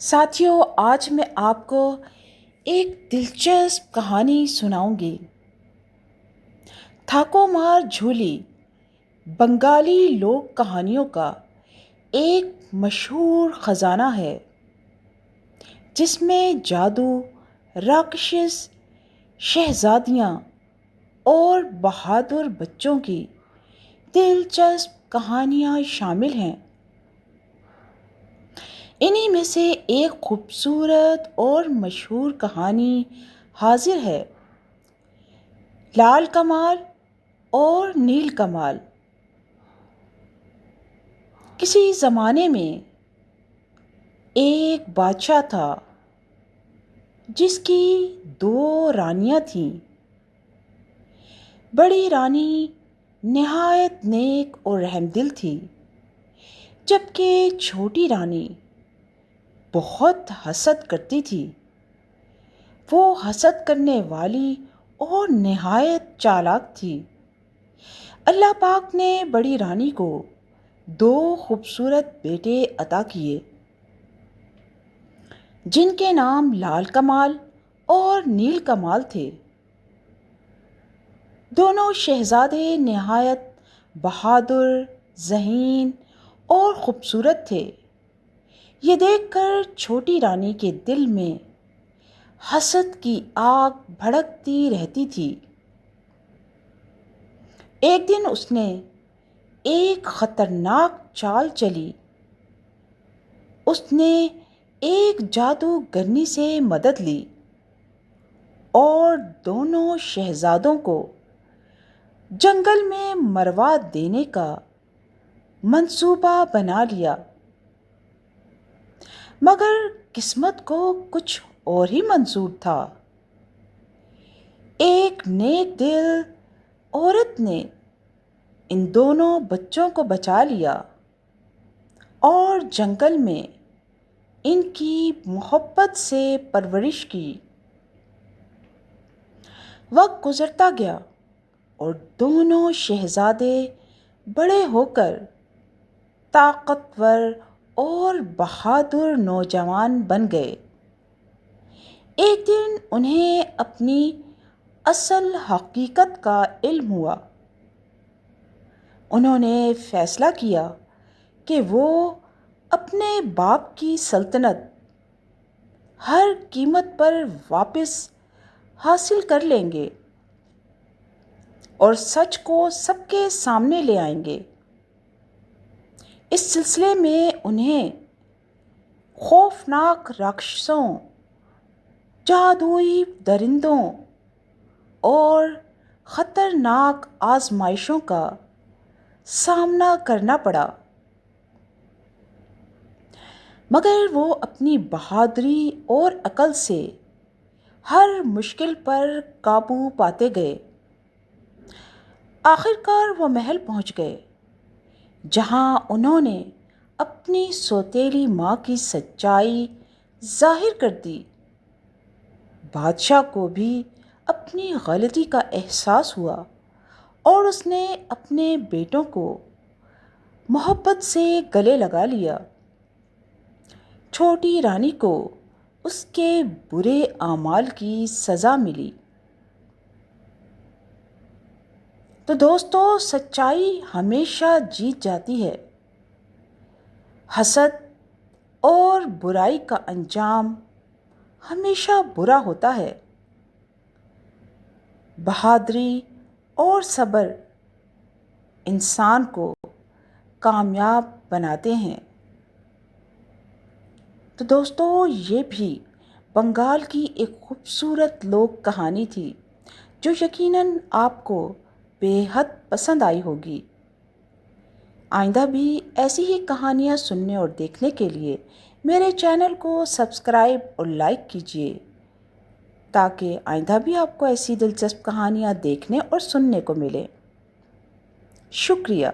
साथियों, आज मैं आपको एक दिलचस्प कहानी सुनाऊंगी। थाकोमार झूली बंगाली लोक कहानियों का एक मशहूर खजाना है, जिसमें जादू, राक्षस, शहजादियाँ और बहादुर बच्चों की दिलचस्प कहानियाँ शामिल हैं। इन्हीं में से एक खूबसूरत और मशहूर कहानी हाजिर है, लाल कमाल और नील कमाल। किसी ज़माने में एक बादशाह था, जिसकी दो रानियां थीं। बड़ी रानी निहायत नेक और रहमदिल थी, जबकि छोटी रानी बहुत हसद करती थी। वो हसद करने वाली और निहायत चालाक थी। अल्लाह पाक ने बड़ी रानी को दो खूबसूरत बेटे अता किए, जिनके नाम लाल कमाल और नील कमाल थे। दोनों शहजादे निहायत बहादुर, ज़हीन और ख़ूबसूरत थे। ये देखकर छोटी रानी के दिल में हसद की आग भड़कती रहती थी। एक दिन उसने एक ख़तरनाक चाल चली। उसने एक जादूगरनी से मदद ली और दोनों शहजादों को जंगल में मरवा देने का मंसूबा बना लिया। मगर किस्मत को कुछ और ही मंजूर था। एक नेक दिल औरत ने इन दोनों बच्चों को बचा लिया और जंगल में इनकी मोहब्बत से परवरिश की। वक्त गुजरता गया और दोनों शहजादे बड़े होकर ताकतवर और बहादुर नौजवान बन गए। एक दिन उन्हें अपनी असल हकीकत का इल्म हुआ। उन्होंने फैसला किया कि वो अपने बाप की सल्तनत हर कीमत पर वापस हासिल कर लेंगे और सच को सबके सामने ले आएंगे। इस सिलसिले में उन्हें खौफनाक राक्षसों, जादुई दरिंदों और ख़तरनाक आजमाइशों का सामना करना पड़ा। मगर वो अपनी बहादुरी और अकल से हर मुश्किल पर काबू पाते गए। आखिरकार वो महल पहुंच गए, जहां उन्होंने अपनी सौतेली माँ की सच्चाई जाहिर कर दी। बादशाह को भी अपनी गलती का एहसास हुआ और उसने अपने बेटों को मोहब्बत से गले लगा लिया। छोटी रानी को उसके बुरे आमाल की सज़ा मिली। तो दोस्तों, सच्चाई हमेशा जीत जाती है। हसद और बुराई का अंजाम हमेशा बुरा होता है। बहादुरी और सब्र इंसान को कामयाब बनाते हैं। तो दोस्तों, ये भी बंगाल की एक खूबसूरत लोक कहानी थी, जो यकीनन आपको बेहद पसंद आई होगी। आइंदा भी ऐसी ही कहानियाँ सुनने और देखने के लिए मेरे चैनल को सब्सक्राइब और लाइक कीजिए, ताकि आइंदा भी आपको ऐसी दिलचस्प कहानियाँ देखने और सुनने को मिले। शुक्रिया।